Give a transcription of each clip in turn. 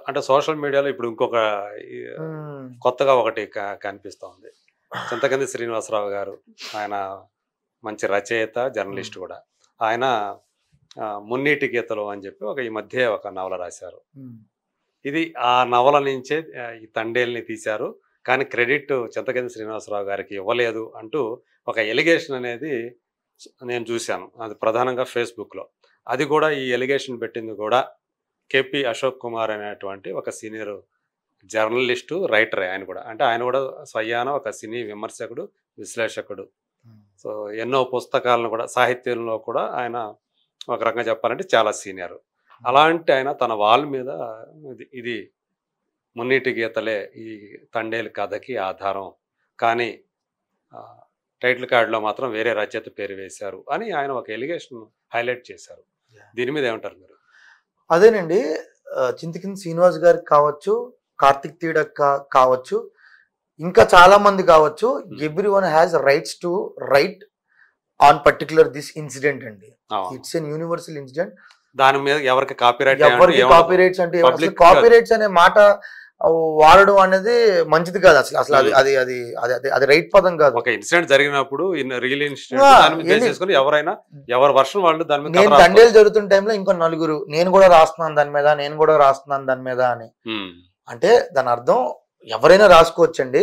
అంటే సోషల్ మీడియాలో ఇప్పుడు ఇంకొక ఈ కొత్తగా ఒకటి కనిపిస్తోంది. చింతకింది శ్రీనివాసరావు గారు. ఆయన మంచి రచయిత, జర్నలిస్ట్ కూడా. ఆయన 'మున్నీటి గీతలు' అని చెప్పి ఈ మధ్య ఒక నవల రాశారు. ఇది ఆ నవల నుంచే ఈ తండేల్ని తీశారు. కానీ క్రెడిట్ చింతకింది శ్రీనివాసరావు గారికి ఇవ్వలేదు అంటూ ఒక ఎలిగేషన్ అనేది నేను చూశాను. అది ప్రధానంగా ఫేస్బుక్లో. అది కూడా ఈ ఎలిగేషన్ పెట్టింది కూడా కేపీ అశోక్ కుమార్ అనేటువంటి ఒక సీనియర్ జర్నలిస్టు, రైటరే ఆయన కూడా. అంటే ఆయన కూడా స్వయాన ఒక సినీ విమర్శకుడు, విశ్లేషకుడు. సో ఎన్నో పుస్తకాలను కూడా, సాహిత్యంలో కూడా ఆయన ఒక రకంగా చెప్పాలంటే చాలా సీనియర్. అలాంటి ఆయన తన వాల్ మీద ఇది 'మున్నీటి గీతలే ఈ తండేలు కథకి ఆధారం, కానీ టైటిల్ కార్డులో మాత్రం వేరే రచయిత పేరు వేశారు' అని ఆయన ఒక ఎలిగేషన్ హైలైట్ చేశారు. దీని మీద ఏమంటారు మీరు? అదేనండి, చింతకింది శ్రీనివాస్ గారికి కావచ్చు, కార్తిక్ తీడక్ కావచ్చు, ఇంకా చాలా మంది కావచ్చు, everyone has rights to write on particular this incident అండి. It's an universal incident. దాని మీద ఎవరికి కాపీరైట్, ఎవరికి కాపీరైట్స్ అంటే కాపీరైట్స్ అనే మాట వాడడం అనేది మంచిది కాదు. అసలు అది అది అది అది రైట్ పదం కాదు. ఒక ఇన్సిడెంట్ జరిగినప్పుడు రియల్ ఇన్సిడెంట్ ఎవరైనా ఎవరి వర్షన్ వాళ్ళు దాని మీద. నేను తండేలు జరుగుతున్న టైంలో ఇంకో నలుగురు నేను కూడా రాస్తున్నాను దాని మీద, నేను కూడా రాస్తున్నాను దాని మీద అని అంటే దాని అర్థం ఎవరైనా రాసుకోవచ్చండి.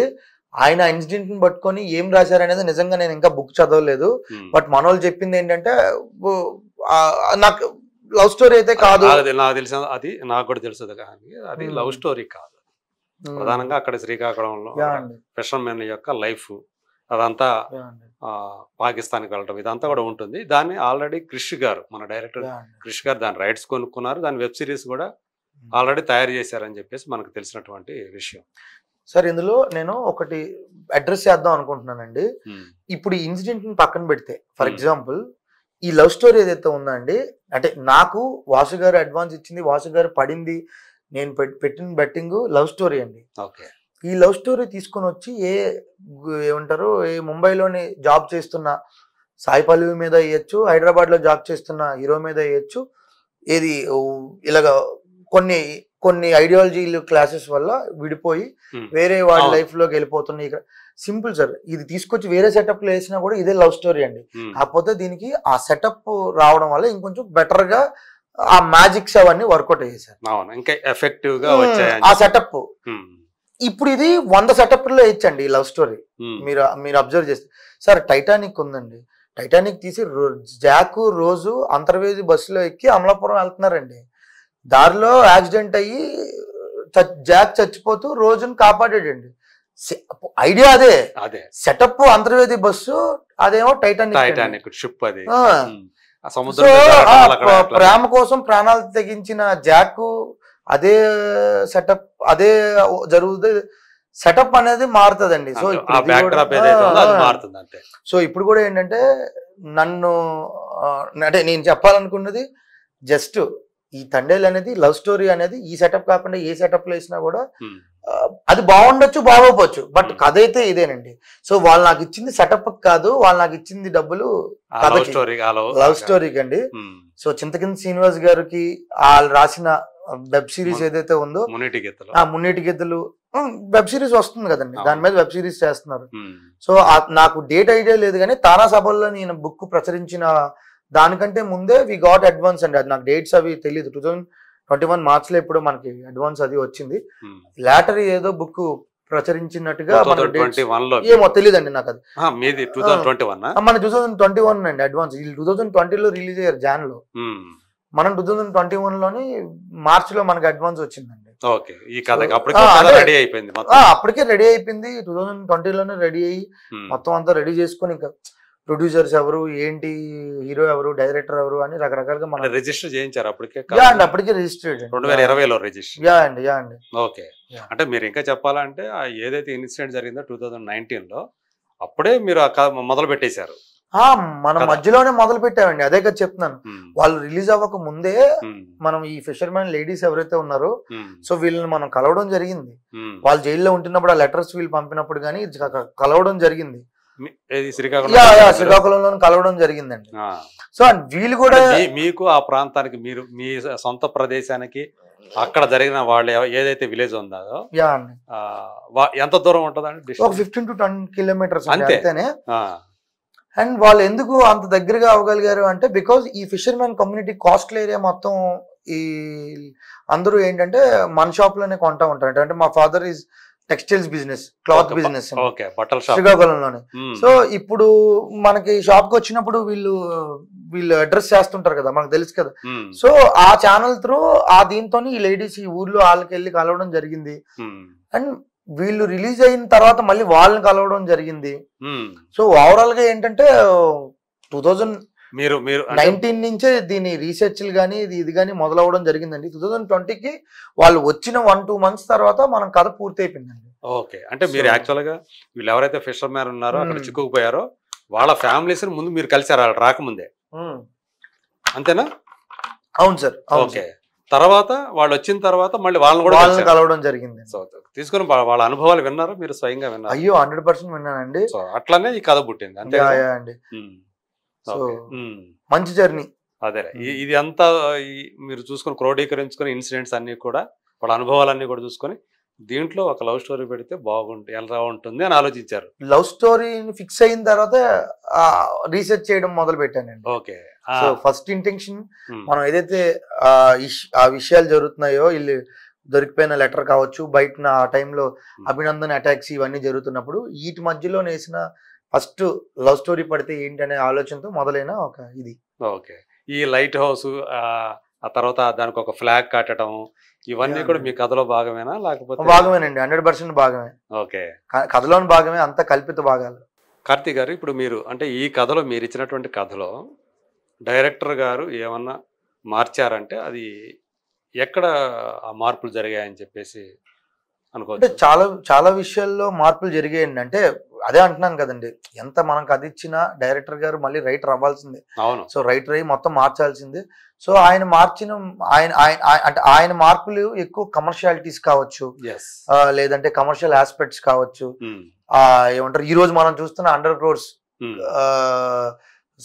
ఆయన ఇన్సిడెంట్ ని పట్టుకొని ఏం రాశారనేది నిజంగా నేను ఇంకా బుక్ చదవలేదు. బట్ మనోళ్ళు చెప్పింది ఏంటంటే నాకు లవ్ స్టోరీ అయితే కాదు. నాకు తెలిసిన అది నాకు కూడా తెలుసు కానీ అది లవ్ స్టోరీ కాదు. ప్రధానంగా అక్కడ శ్రీకాకుళంలో ఫిషర్మెన్ యొక్క లైఫ్ అదంతా పాకిస్తాన్కి వెళ్ళడం ఇదంతా కూడా ఉంటుంది. దాన్ని ఆల్రెడీ క్రిష్ గారు, మన డైరెక్టర్ క్రిష్ గారు దాని రైట్స్ కొనుక్కున్నారు. దాని వెబ్ సిరీస్ కూడా ఆల్రెడీ తయారు చేశారని చెప్పేసి మనకు తెలిసినటువంటి విషయం. సార్ ఇందులో నేను ఒకటి అడ్రస్ చేద్దాం అనుకుంటున్నానండి. ఇప్పుడు ఈ ఇన్సిడెంట్ ని పక్కన పెడితే, ఫర్ ఎగ్జాంపుల్ ఈ లవ్ స్టోరీ ఏదైతే ఉందండి, అంటే నాకు వాసు గారు అడ్వాన్స్ ఇచ్చింది, వాసు గారు పడింది, నేను పెట్టిన బెట్టింగ్ లవ్ స్టోరీ అండి. ఈ లవ్ స్టోరీ తీసుకొని వచ్చి ఏమంటారు ముంబైలోని జాబ్ చేస్తున్న సాయి పల్లవి మీద వేయచ్చు, హైదరాబాద్ లో జాబ్ చేస్తున్న హీరో మీద వేయచ్చు. ఏది ఇలాగా కొన్ని కొన్ని ఐడియాలజీలు క్లాసెస్ వల్ల విడిపోయి వేరే వాళ్ళ లైఫ్ లోకి వెళ్ళిపోతున్నాయి. ఇక్కడ సింపుల్ సార్, ఇది తీసుకొచ్చి వేరే సెటప్ లో వేసినా కూడా ఇదే లవ్ స్టోరీ అండి. కాకపోతే దీనికి ఆ సెటప్ రావడం వల్ల ఇంకొంచెం బెటర్ గా ఆ మ్యాజిక్స్ అవన్నీ వర్కౌట్ అయ్యేసారు. ఇంకా ఎఫెక్టివ్ గా వచ్చాయి ఆ సెటప్. ఇప్పుడు ఇది 100 సెటప్ లో ఇచ్చండి ఈ లవ్ స్టోరీ. మీరు అబ్జర్వ్ చేస్తే సార్, టైటానిక్ ఉందండి. టైటానిక్ తీసి జాక్ రోజు అంతర్వేది బస్సులో ఎక్కి అమలాపురం వెళ్తున్నారండి. దారిలో యాక్సిడెంట్ అయ్యి జాక్ చచ్చిపోతూ రోజును కాపాడాడండి. ఐడియా అదే, సెటప్ అంతర్వేది బస్సు, అదేమో టైటానిక్ షిప్. అది ప్రేమ కోసం ప్రాణాలు తెగించిన జాక్, అదే సెటప్, అదే జరుగుతుంది. సెటప్ అనేది మారుతుందండి. సో ఇప్పుడు కూడా ఏంటంటే నన్ను అంటే నేను చెప్పాలనుకున్నది జస్ట్ ఈ తండేలు అనేది లవ్ స్టోరీ అనేది ఈ సెటప్ కాకుండా ఏ సెటప్ లో వేసినా కూడా అది బాగుండొచ్చు, బాగోపోవచ్చు, బట్ కథ అయితే ఇదేనండి. సో వాళ్ళు నాకు ఇచ్చింది సెటప్ కాదు, వాళ్ళు నాకు ఇచ్చింది డబ్బులు లవ్ స్టోరీకి అండి. సో చింతకింది శ్రీనివాస్ గారికి వాళ్ళు రాసిన వెబ్ సిరీస్ ఏదైతే ఉందో మున్నీటి గీతలు వెబ్ సిరీస్ వస్తుంది కదండి, దాని మీద వెబ్ సిరీస్ చేస్తున్నారు. సో నాకు డేట్ ఐడియా లేదు కానీ తానా సభల్లో నేను బుక్ ప్రచురించిన దానికంటే ముందే వి గాట్ అడ్వాన్స్ అండి. అది నాకు డేట్స్ అవి తెలియదు. 2021 మార్చ్ లో ఇప్పుడు మనకి అడ్వాన్స్ అది వచ్చింది. లేటర్ ఏదో బుక్ ప్రచురించినట్టుగా ఏమో తెలియదండి నాకు. అది మన 2021 అండి అడ్వాన్స్. 2020లో రిలీజ్ అయ్యారు జాన్ లో, మనం 2021 లోని మార్చ్ లో మనకి అడ్వాన్స్ వచ్చిందండి. అప్పటికే రెడీ అయిపోయింది. 2020లోనే రెడీ అయ్యి మొత్తం అంతా రెడీ చేసుకుని ఇంకా ప్రొడ్యూసర్స్ ఎవరు, ఏంటి, హీరో ఎవరు, డైరెక్టర్ ఎవరు అని రకరకాలుగా మనం రిజిస్టర్ చేయించారు. అప్పటికే రిజిస్టర్డ్ 2020లో రిజిస్టర్. యా అండి. ఓకే. అంటే మీరు ఇంకా చెప్పాలంటే ఏదైతే ఇన్సిడెంట్ జరిగిందో 2019లో అప్పుడే మీరు మొదలు పెట్టేశారు. మనం మధ్యలోనే మొదలు పెట్టామండి. అదే కదా చెప్తున్నాను, వాళ్ళు రిలీజ్ అవ్వక ముందే మనం ఈ ఫిషర్మెన్ లేడీస్ ఎవరైతే ఉన్నారో సో వీళ్ళని మనం కలవడం జరిగింది. వాళ్ళు జైల్లో ఉంటున్నప్పుడు ఆ లెటర్స్ వీళ్ళు పంపినప్పుడు కానీ కలవడం జరిగింది. శ్రీకాకుళంలో కలవడం జరిగిందండి. సో వీళ్ళు కూడా మీకు ఆ ప్రాంతానికి, మీరు మీ సొంత ప్రదేశానికి అక్కడ జరిగిన వాళ్ళు ఏదైతే విలేజ్ ఉందో యా అండి ఎంత దూరం ఉంటుందండి ఒక 15 to 10 kilometers అంతే. అంతేనే. అండ్ వాళ్ళు ఎందుకు అంత దగ్గరగా అవ్వగలిగారు అంటే బికాజ్ ఈ ఫిషర్మెన్ కమ్యూనిటీ కోస్టల్ ఏరియా మొత్తం ఈ అందరూ ఏంటంటే మన షాప్ లోనే కొంటా ఉంటారు. అంటే మా father is textiles business, cloth business బట్టల షాప్ శ్రీకాకుళంలోనే. సో ఇప్పుడు మనకి షాప్ కి వచ్చినప్పుడు వీళ్ళు అడ్రస్ చేస్తుంటారు కదా, మనకు తెలుసు కదా. సో ఆ ఛానల్ త్రూ ఆ దీంతో ఈ లేడీస్ ఈ ఊర్లో వాళ్ళకి వెళ్ళి కలవడం జరిగింది. అండ్ వీళ్ళు రిలీజ్ అయిన తర్వాత మళ్ళీ వాళ్ళని కలవడం జరిగింది. సో ఓవరాల్ గా ఏంటంటే 2019 నుంచే దీని రీసెర్చ్లు కానీ ఇది కానీ మొదలవడం జరిగిందండి. 2020కి వాళ్ళు వచ్చిన 1-2 months తర్వాత మనం కథ పూర్తి అయిపోయిందండి. ఓకే, అంటే మీరు యాక్చువల్ గా వీళ్ళు ఎవరైతే ఫిషర్ మ్యాన్ ఉన్నారో అక్కడ చిక్కుకుపోయారో వాళ్ళ ఫ్యామిలీస్ ముందు మీరు కలిసారు వాళ్ళు రాకముందే, అంతేనా? అవును సార్. ఓకే, తర్వాత వాళ్ళు వచ్చిన తర్వాత మళ్ళీ వాళ్ళని కూడా కలవడం జరిగింది. సో తీసుకుని వాళ్ళ అనుభవాలు విన్నారా మీరు? స్వయంగా విన్నారు? అయ్యో 100% విన్నానండి. సో అట్లానే ఈ కథ పుట్టింది అంతే అండి. మంచి జర్నీ అదే. ఇది అంతా మీరు చూసుకుని క్రోడీకరించుకుని ఇన్సిడెంట్స్ అన్ని కూడా వాళ్ళ అనుభవాలన్నీ కూడా చూసుకొని దీంట్లో ఒక లవ్ స్టోరీ పెడితే బాగుంటుంది, ఎలా ఉంటుంది అని ఆలోచించారు. లవ్ స్టోరీని ఫిక్స్ అయిన తర్వాత రీసెర్చ్ చేయడం మొదలు పెట్టానండి. ఓకే, సో ఫస్ట్ ఇంటెన్షన్ మనం ఏదైతే ఆ విషయాలు జరుగుతున్నాయో, వీళ్ళు దొరికిపోయిన లెటర్ కావచ్చు, బయట ఆ టైంలో అభినందన్ అటాక్స్ ఇవన్నీ జరుగుతున్నప్పుడు వీటి మధ్యలో వేసిన ఫస్ట్ లవ్ స్టోరీ పడితే ఏంటి అనే ఆలోచనతో మొదలైన ఒక ఇది. ఓకే, ఈ లైట్ హౌస్ ఆ తర్వాత దానికి ఒక ఫ్లాగ్ కట్టడం ఇవన్నీ కూడా మీ కథలో భాగమేనా లేకపోతే? భాగమేనండి, 100% భాగమే. ఓకే, కథలోని భాగమే, అంత కల్పిత భాగాలు. కార్తీక్ గారు, ఇప్పుడు మీరు అంటే ఈ కథలో మీరు ఇచ్చినటువంటి కథలో డైరెక్టర్ గారు ఏమన్నా మార్చారంటే అది ఎక్కడ ఆ మార్పులు జరిగాయని చెప్పేసి అనుకోవచ్చు? చాలా విషయాల్లో మార్పులు జరిగాయండి. అంటే అదే అంటున్నాను కదండి, ఎంత మనం కథ ఇచ్చినా డైరెక్టర్ గారు మళ్ళీ రైటర్ అవ్వాల్సిందే. అవును. సో రైటర్ అయ్యి మొత్తం మార్చాల్సిందే. సో ఆయన మార్చిన ఆయన మార్పులు ఎక్కువ కమర్షియాలిటీస్ కావచ్చు, లేదంటే కమర్షియల్ ఆస్పెక్ట్స్ కావచ్చు. ఏమంటారు, ఈ రోజు మనం చూస్తున్న 100 crores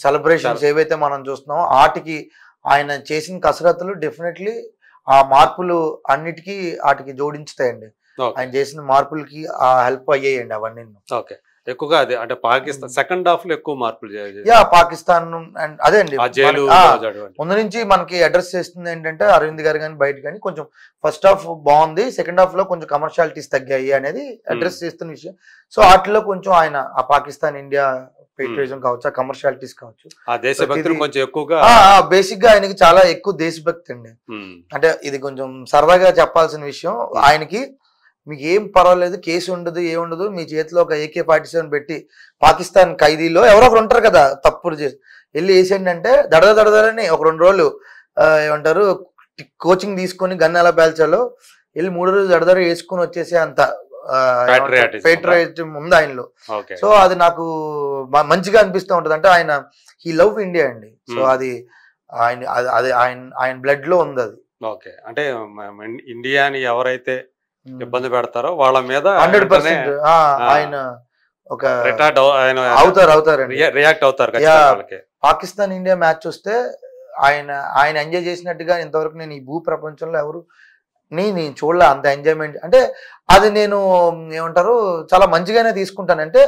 సెలబ్రేషన్స్ ఏవైతే మనం చూస్తున్నామో వాటికి ఆయన చేసిన కసరత్తులు డెఫినెట్లీ ఆ మార్పులు అన్నిటికీ వాటికి జోడించుతాయండి. ఆయన చేసిన మార్పులకి హెల్ప్ అయ్యాయండి అవన్నీ. ఓకే, ఎక్కువగా అదే అంటే పాకిస్తాన్ సెకండ్ హాఫ్ లో ఎక్కువ మార్పులు. పాకిస్తాన్ అండ్ అదే అండి ముందు నుంచి మనకి అడ్రస్ చేస్తుంది ఏంటంటే అరవింద్ గారు కానీ బయట కానీ కొంచెం ఫస్ట్ హాఫ్ బాగుంది, సెకండ్ హాఫ్ లో కొంచెం కమర్షియాలిటీస్ తగ్గాయి అనేది అడ్రస్ చేస్తున్న విషయం. సో వాటిలో కొంచెం ఆయన ఆ పాకిస్తాన్ ఇండియా పేట్రియజం కావచ్చు, ఆ కమర్షియాలిటీస్ కావచ్చు, ఆ దేశభక్తి కొంచెం ఎక్కువగా బేసిక్ గా ఆయనకి చాలా ఎక్కువ దేశభక్తి అండి. అంటే ఇది కొంచెం సరదాగా చెప్పాల్సిన విషయం. ఆయనకి మీకు ఏం పర్వాలేదు, కేసు ఉండదు, ఏముండదు, మీ చేతిలో ఒక AK-47 పెట్టి పాకిస్తాన్ ఖైదీలో ఎవరో ఒకరు ఉంటారు కదా తప్పులు చేసి వెళ్ళి వేసేయండి అంటే దడదని ఒక 2 రోజులు ఏమంటారు కోచింగ్ తీసుకొని గన్ ఎలా పేల్చాలో వెళ్ళి 3 రోజులు దడదడ వేసుకుని వచ్చేసే అంత పేట్రియటిజం ఉంది ఆయనలో. సో అది నాకు మంచిగా అనిపిస్తూ ఉంటది. అంటే ఆయన హీ లవ్ ఇండియా అండి. సో అది ఆయన బ్లడ్ లో ఉంది అది. ఓకే, అంటే ఇండియాని ఎవరైతే ఇబ్బంది పెడతారో వాళ్ళ మీద 100% ఆయన ఒక అవుతారు రియాక్ట్ అవుతారు. పాకిస్తాన్ ఇండియా మ్యాచ్ వస్తే ఆయన ఎంజాయ్ చేసినట్టుగా ఇంతవరకు నేను ఈ భూ ప్రపంచంలో ఎవరు నేను చూడలే అంత ఎంజాయ్మెంట్. అంటే అది నేను ఏమంటారు చాలా మంచిగానే తీసుకుంటాను. అంటే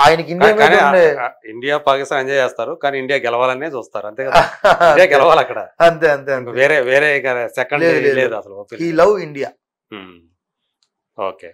ఆయనకి ఇండియా పాకిస్తాన్ ఎంజాయ్ చేస్తారు కానీ ఇండియా గెలవాలనే చూస్తారు అంతే కదా. ఇండియా గెలవాలి అక్కడ, అంతే వేరే సెకండ్ లేదు అసలు. He love India. ఓకే.